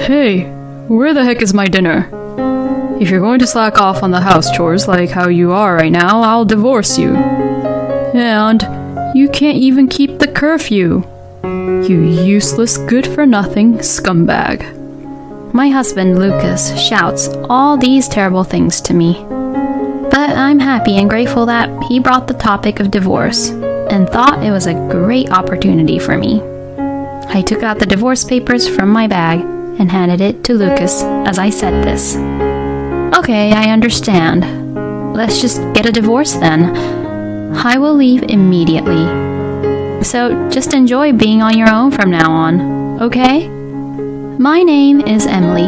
Hey, where the heck is my dinner? If you're going to slack off on the house chores like how you are right now, I'll divorce you. And you can't even keep the curfew. You useless, good-for-nothing scumbag. My husband, Lucas, shouts all these terrible things to me. But I'm happy and grateful that he brought the topic of divorce and thought it was a great opportunity for me. I took out the divorce papers from my bag and handed it to Lucas as I said this. Okay, I understand. Let's just get a divorce then. I will leave immediately. So just enjoy being on your own from now on, okay? My name is Emily.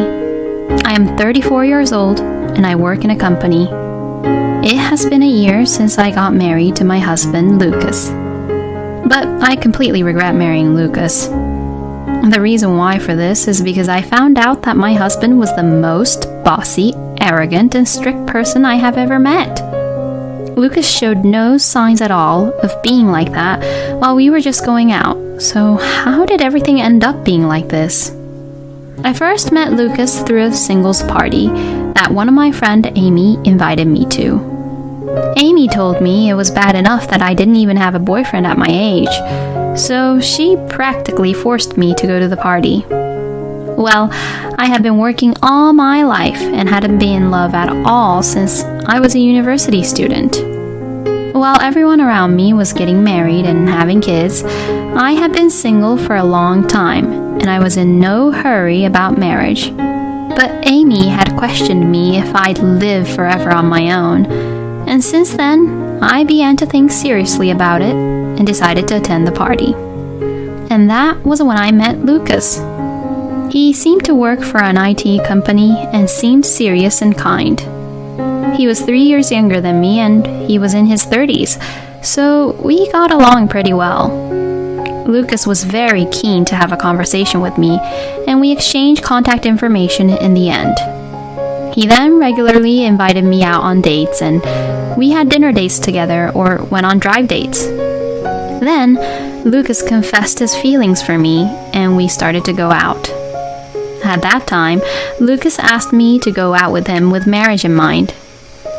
I am 34 years old and I work in a company. It has been a year since I got married to my husband, Lucas. But I completely regret marrying Lucas. The reason why for this is because I found out that my husband was the most bossy, arrogant, and strict person I have ever met. Lucas showed no signs at all of being like that while we were just going out. So how did everything end up being like this? I first met Lucas through a singles party that one of my friend Amy invited me to. Amy told me it was bad enough that I didn't even have a boyfriend at my age, so she practically forced me to go to the party. Well, I had been working all my life and hadn't been in love at all since I was a university student. While everyone around me was getting married and having kids, I had been single for a long time, and I was in no hurry about marriage. But Amy had questioned me if I'd live forever on my own, and since then, I began to think seriously about it and decided to attend the party. And that was when I met Lucas. He seemed to work for an IT company and seemed serious and kind. He was 3 years younger than me and he was in his 30s, so we got along pretty well. Lucas was very keen to have a conversation with me, and we exchanged contact information in the end. He then regularly invited me out on dates, and we had dinner dates together or went on drive dates. Then, Lucas confessed his feelings for me, and we started to go out. At that time, Lucas asked me to go out with him with marriage in mind,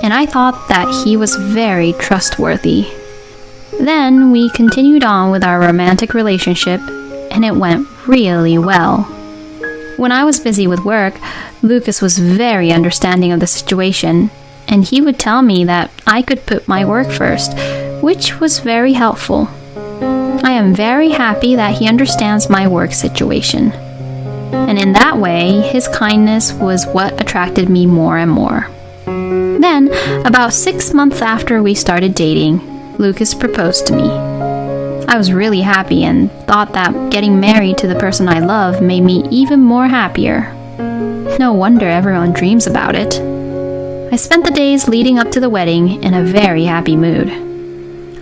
and I thought that he was very trustworthy. Then we continued on with our romantic relationship, and it went really well. When I was busy with work, Lucas was very understanding of the situation, and he would tell me that I could put my work first, which was very helpful. I am very happy that he understands my work situation. And in that way, his kindness was what attracted me more and more. Then, about 6 months after we started dating, Lucas proposed to me. I was really happy and thought that getting married to the person I love made me even more happier. No wonder everyone dreams about it. I spent the days leading up to the wedding in a very happy mood.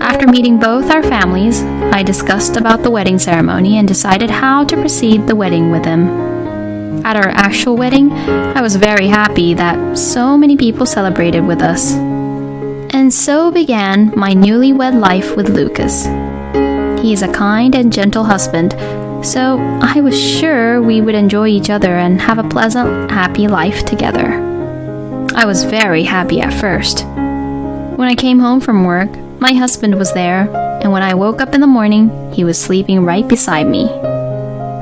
After meeting both our families, I discussed about the wedding ceremony and decided how to proceed the wedding with him. At our actual wedding, I was very happy that so many people celebrated with us. And so began my newlywed life with Lucas. He is a kind and gentle husband, so I was sure we would enjoy each other and have a pleasant, happy life together. I was very happy at first. When I came home from work, my husband was there, and when I woke up in the morning, he was sleeping right beside me.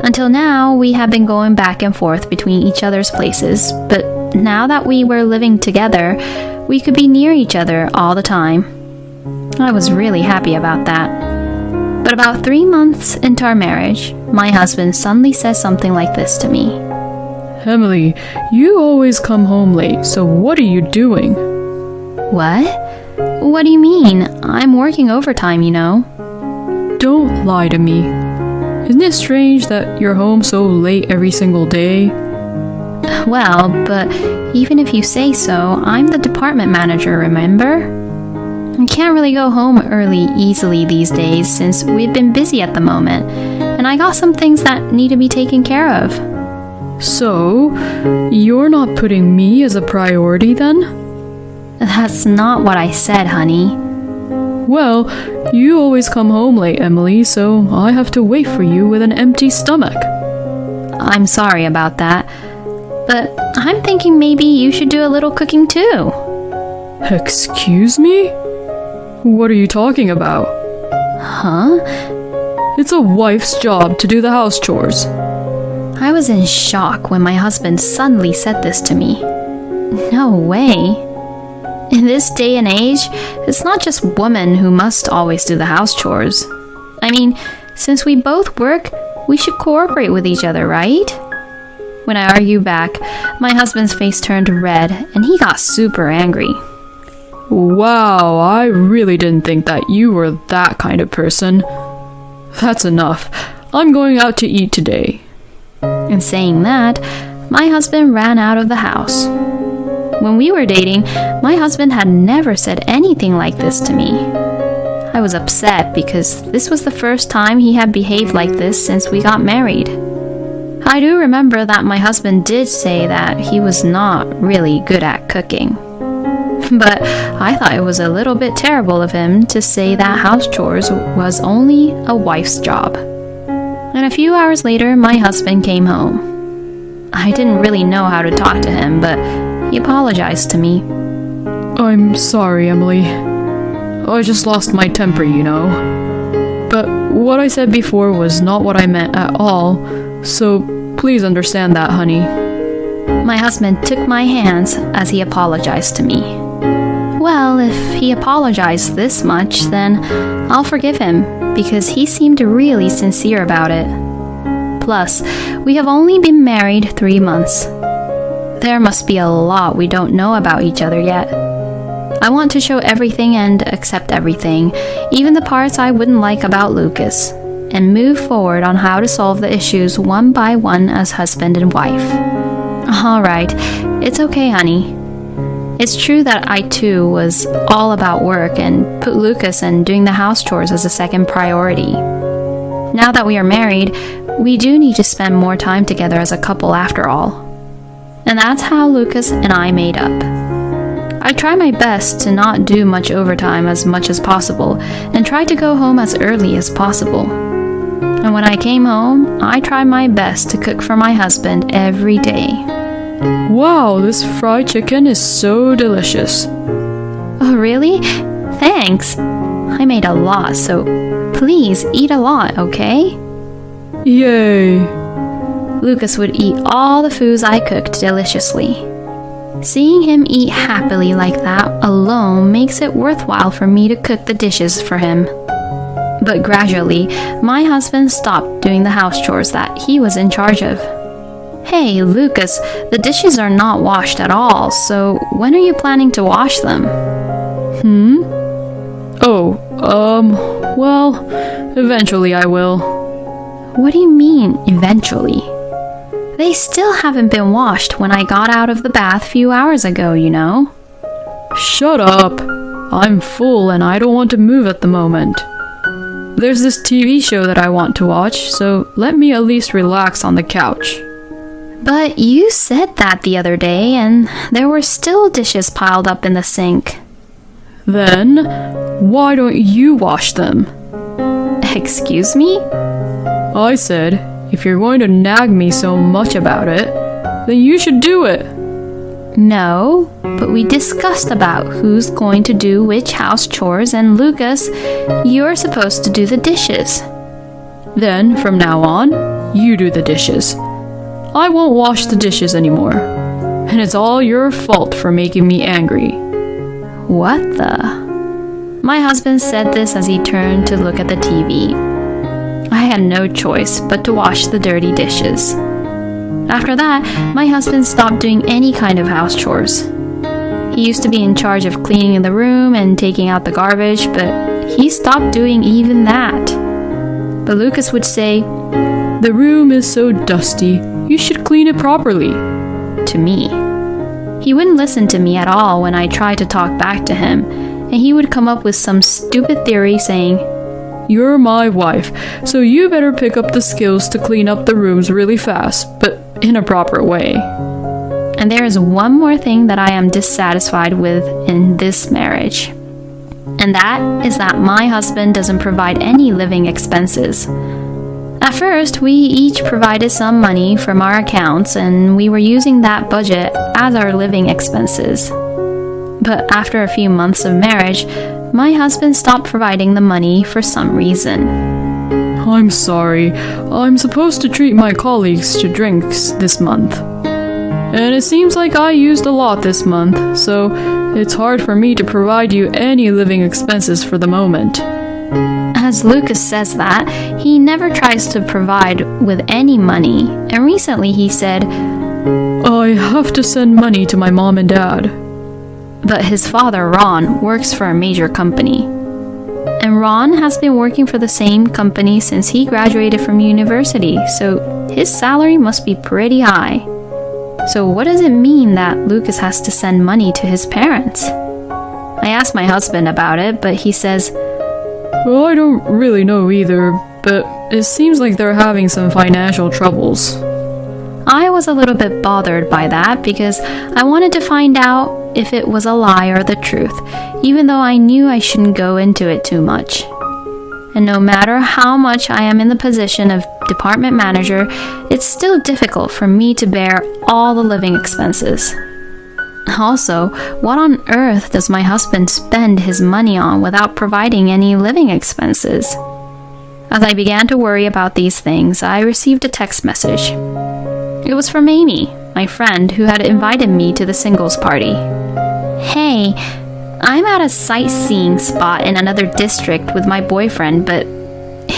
Until now, we have been going back and forth between each other's places, but now that we were living together, we could be near each other all the time. I was really happy about that. But about 3 months into our marriage, my husband suddenly said something like this to me. Emily, you always come home late, so what are you doing? What? What do you mean? I'm working overtime, you know. Don't lie to me. Isn't it strange that you're home so late every single day? Well, but even if you say so, I'm the department manager, remember? I can't really go home early easily these days since we've been busy at the moment, and I got some things that need to be taken care of. So, you're not putting me as a priority then? That's not what I said, honey. Well, you always come home late, Emily, so I have to wait for you with an empty stomach. I'm sorry about that. But I'm thinking maybe you should do a little cooking too. Excuse me? What are you talking about? Huh? It's a wife's job to do the house chores. I was in shock when my husband suddenly said this to me. No way. In this day and age, it's not just women who must always do the house chores. I mean, since we both work, we should cooperate with each other, right? When I argued back, my husband's face turned red and he got super angry. Wow, I really didn't think that you were that kind of person. That's enough. I'm going out to eat today. And saying that, my husband ran out of the house. When we were dating, my husband had never said anything like this to me. I was upset because this was the first time he had behaved like this since we got married. I do remember that my husband did say that he was not really good at cooking. But I thought it was a little bit terrible of him to say that house chores was only a wife's job. And a few hours later, my husband came home. I didn't really know how to talk to him, but he apologized to me. I'm sorry, Emily. I just lost my temper, you know. But what I said before was not what I meant at all, so please understand that, honey. My husband took my hands as he apologized to me. Well, if he apologized this much, then I'll forgive him, because he seemed really sincere about it. Plus, we have only been married 3 months. There must be a lot we don't know about each other yet. I want to show everything and accept everything, even the parts I wouldn't like about Lucas, and move forward on how to solve the issues one by one as husband and wife. Alright, it's okay, honey. It's true that I too was all about work and put Lucas and doing the house chores as a second priority. Now that we are married, we do need to spend more time together as a couple after all. And that's how Lucas and I made up. I try my best to not do much overtime as much as possible and try to go home as early as possible. And when I came home, I tried my best to cook for my husband every day. Wow, this fried chicken is so delicious. Oh, really? Thanks. I made a lot, so please eat a lot, okay? Yay. Lucas would eat all the foods I cooked deliciously. Seeing him eat happily like that alone makes it worthwhile for me to cook the dishes for him. But gradually, my husband stopped doing the house chores that he was in charge of. Hey, Lucas, the dishes are not washed at all, so when are you planning to wash them? Well, eventually I will. What do you mean, eventually? They still haven't been washed when I got out of the bath a few hours ago, you know. Shut up. I'm full and I don't want to move at the moment. There's this TV show that I want to watch, so let me at least relax on the couch. But you said that the other day, and there were still dishes piled up in the sink. Then, why don't you wash them? Excuse me? I said, if you're going to nag me so much about it, then you should do it. No, but we discussed about who's going to do which house chores, and Lucas, you're supposed to do the dishes. Then, from now on, you do the dishes. I won't wash the dishes anymore. And it's all your fault for making me angry. What the? My husband said this as he turned to look at the TV. I had no choice but to wash the dirty dishes. After that, my husband stopped doing any kind of house chores. He used to be in charge of cleaning the room and taking out the garbage, but he stopped doing even that. But Lucas would say, "The room is so dusty. You should clean it properly," to me. He wouldn't listen to me at all when I tried to talk back to him, and he would come up with some stupid theory saying, "You're my wife, so you better pick up the skills to clean up the rooms really fast, but in a proper way." And there is one more thing that I am dissatisfied with in this marriage. And that is that my husband doesn't provide any living expenses. At first, we each provided some money from our accounts, and we were using that budget as our living expenses. But after a few months of marriage, my husband stopped providing the money for some reason. I'm sorry. I'm supposed to treat my colleagues to drinks this month. And it seems like I used a lot this month, so it's hard for me to provide you any living expenses for the moment. As Lucas says that, he never tries to provide with any money, and recently he said, I have to send money to my mom and dad. But his father, Ron, works for a major company. And Ron has been working for the same company since he graduated from university, so his salary must be pretty high. So what does it mean that Lucas has to send money to his parents? I asked my husband about it, but he says, Well, I don't really know either, but it seems like they're having some financial troubles. I was a little bit bothered by that because I wanted to find out if it was a lie or the truth, even though I knew I shouldn't go into it too much. And no matter how much I am in the position of department manager, it's still difficult for me to bear all the living expenses. Also, what on earth does my husband spend his money on without providing any living expenses? As I began to worry about these things, I received a text message. It was from Amy, my friend who had invited me to the singles party. Hey, I'm at a sightseeing spot in another district with my boyfriend, but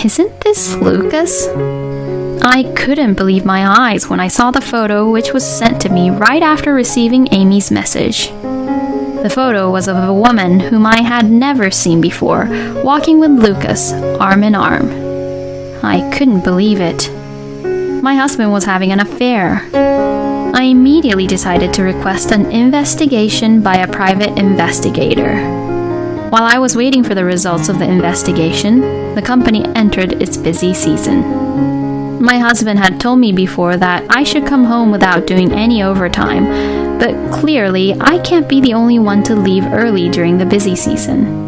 isn't this Lucas? I couldn't believe my eyes when I saw the photo, which was sent to me right after receiving Amy's message. The photo was of a woman whom I had never seen before, walking with Lucas, arm in arm. I couldn't believe it. My husband was having an affair. I immediately decided to request an investigation by a private investigator. While I was waiting for the results of the investigation, the company entered its busy season. My husband had told me before that I should come home without doing any overtime, but clearly I can't be the only one to leave early during the busy season.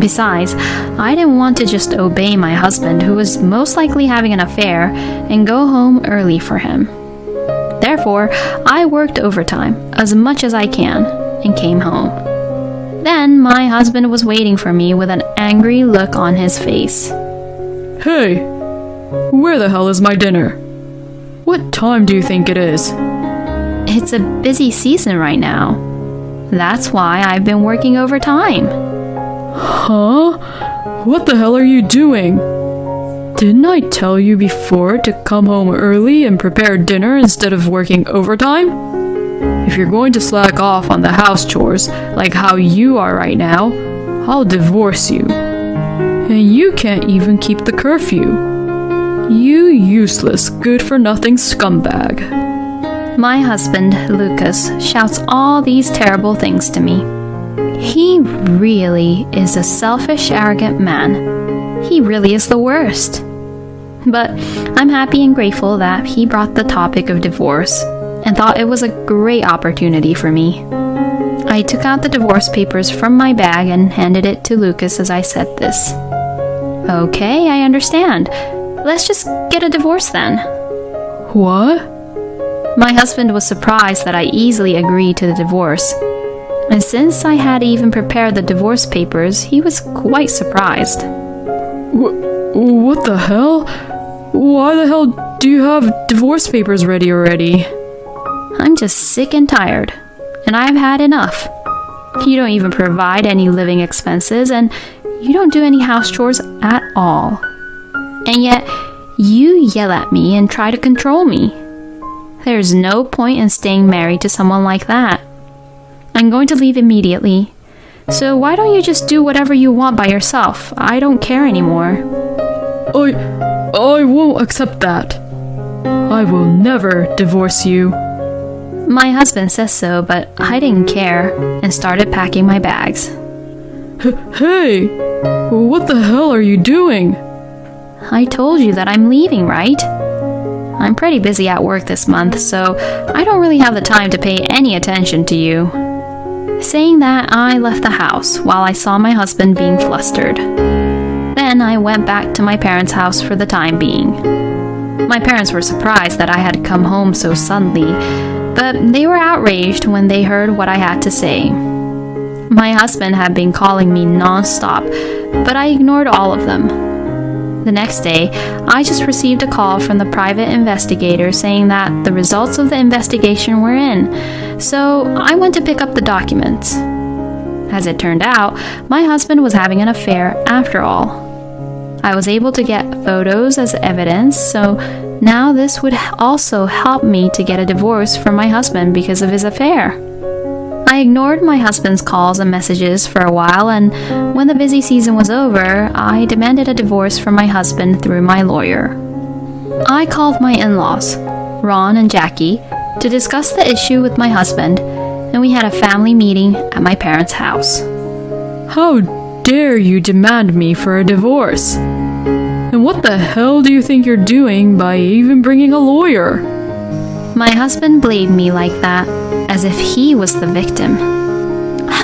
Besides, I didn't want to just obey my husband, who was most likely having an affair, and go home early for him. Therefore, I worked overtime as much as I can and came home. Then my husband was waiting for me with an angry look on his face. Hey, where the hell is my dinner? What time do you think it is? It's a busy season right now. That's why I've been working overtime. Huh? What the hell are you doing? Didn't I tell you before to come home early and prepare dinner instead of working overtime? If you're going to slack off on the house chores like how you are right now, I'll divorce you. And you can't even keep the curfew. You useless, good-for-nothing scumbag. My husband, Lucas, shouts all these terrible things to me. He really is a selfish, arrogant man. He really is the worst. But I'm happy and grateful that he brought the topic of divorce and thought it was a great opportunity for me. I took out the divorce papers from my bag and handed it to Lucas as I said this. Okay, I understand. Let's just get a divorce then. What? My husband was surprised that I easily agreed to the divorce. And since I had even prepared the divorce papers, he was quite surprised. What the hell? Why the hell do you have divorce papers ready already? I'm just sick and tired, and I've had enough. You don't even provide any living expenses, and you don't do any house chores at all. And yet, you yell at me and try to control me. There's no point in staying married to someone like that. I'm going to leave immediately. So why don't you just do whatever you want by yourself? I don't care anymore. I won't accept that. I will never divorce you. My husband says so, but I didn't care and started packing my bags. Hey, what the hell are you doing? I told you that I'm leaving, right? I'm pretty busy at work this month, so I don't really have the time to pay any attention to you. Saying that, I left the house while I saw my husband being flustered. Then I went back to my parents' house for the time being. My parents were surprised that I had come home so suddenly, but they were outraged when they heard what I had to say. My husband had been calling me non-stop, but I ignored all of them. The next day, I just received a call from the private investigator saying that the results of the investigation were in, so I went to pick up the documents. As it turned out, my husband was having an affair after all. I was able to get photos as evidence, so now this would also help me to get a divorce from my husband because of his affair. I ignored my husband's calls and messages for a while, and when the busy season was over, I demanded a divorce from my husband through my lawyer. I called my in-laws, Ron and Jackie, to discuss the issue with my husband, and we had a family meeting at my parents' house. How dare you demand me for a divorce? And what the hell do you think you're doing by even bringing a lawyer? My husband blamed me like that, as if he was the victim.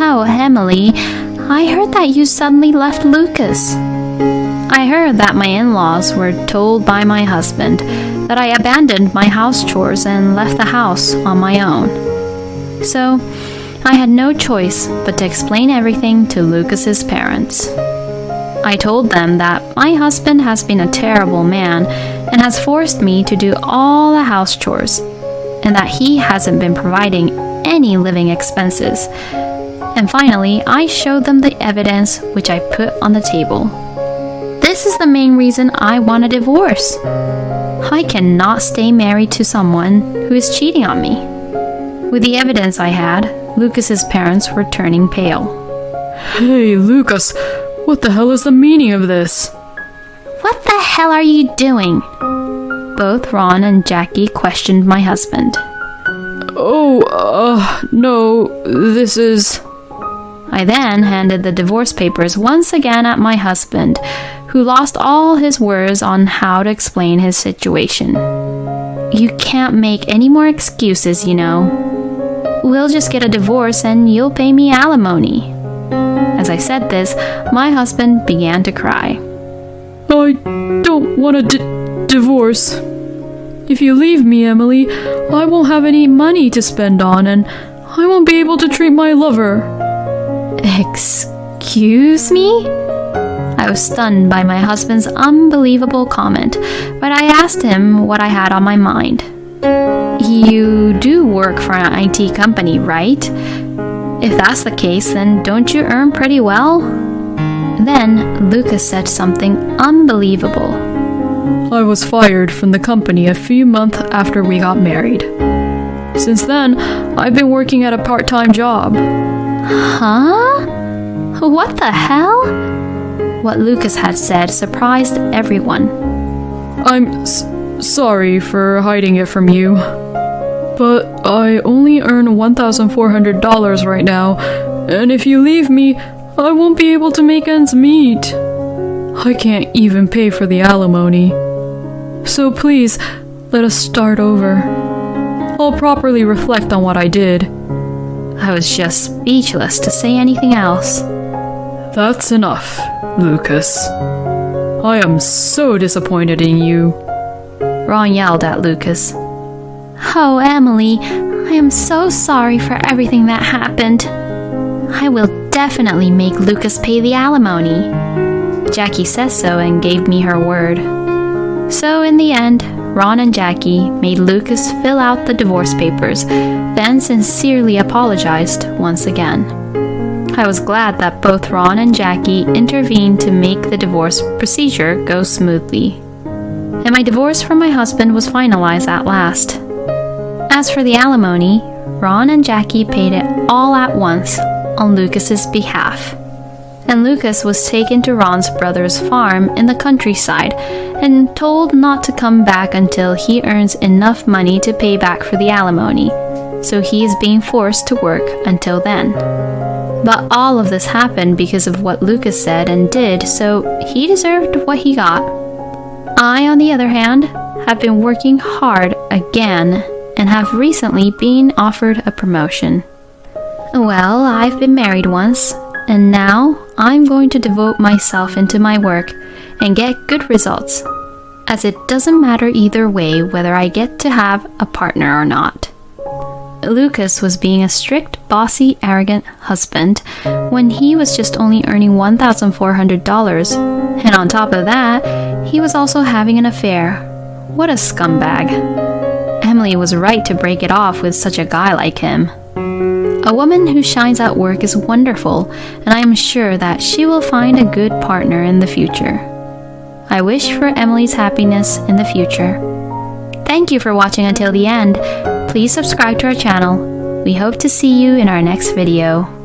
"Oh, Emily, I heard that you suddenly left Lucas." I heard that my in-laws were told by my husband that I abandoned my house chores and left the house on my own. So, I had no choice but to explain everything to Lucas's parents. I told them that my husband has been a terrible man and has forced me to do all the house chores, and that he hasn't been providing any living expenses. And finally, I showed them the evidence which I put on the table. This is the main reason I want a divorce. I cannot stay married to someone who is cheating on me. With the evidence I had, Lucas's parents were turning pale. Hey, Lucas, what the hell is the meaning of this? "What the hell are you doing?" Both Ron and Jackie questioned my husband. No, this is... I then handed the divorce papers once again at my husband, who lost all his words on how to explain his situation. "You can't make any more excuses, you know. We'll just get a divorce and you'll pay me alimony." As I said this, my husband began to cry. I don't want a divorce. If you leave me, Emily, I won't have any money to spend on, and I won't be able to treat my lover. Excuse me? I was stunned by my husband's unbelievable comment, but I asked him what I had on my mind. "You do work for an IT company, right? If that's the case, then don't you earn pretty well?" Then Lucas said something unbelievable. I was fired from the company a few months after we got married. Since then, I've been working at a part-time job. Huh? What the hell? What Lucas had said surprised everyone. I'm sorry for hiding it from you, but I only earn $1,400 right now, and if you leave me, I won't be able to make ends meet. I can't even pay for the alimony. So please, let us start over. I'll properly reflect on what I did. I was just speechless to say anything else. That's enough, Lucas. I am so disappointed in you. Ron yelled at Lucas. "Oh, Emily, I am so sorry for everything that happened. I will definitely make Lucas pay the alimony." Jackie says so and gave me her word. So in the end, Ron and Jackie made Lucas fill out the divorce papers, then sincerely apologized once again. I was glad that both Ron and Jackie intervened to make the divorce procedure go smoothly. And my divorce from my husband was finalized at last. As for the alimony, Ron and Jackie paid it all at once on Lucas's behalf. And Lucas was taken to Ron's brother's farm in the countryside and told not to come back until he earns enough money to pay back for the alimony, so he is being forced to work until then. But all of this happened because of what Lucas said and did, so he deserved what he got. I, on the other hand, have been working hard again and have recently been offered a promotion. Well, I've been married once, and now I'm going to devote myself into my work and get good results, as it doesn't matter either way whether I get to have a partner or not. Lucas was being a strict, bossy, arrogant husband when he was just only earning $1,400, and on top of that, he was also having an affair. What a scumbag. Emily was right to break it off with such a guy like him. A woman who shines at work is wonderful, and I am sure that she will find a good partner in the future. I wish for Emily's happiness in the future. Thank you for watching until the end. Please subscribe to our channel. We hope to see you in our next video.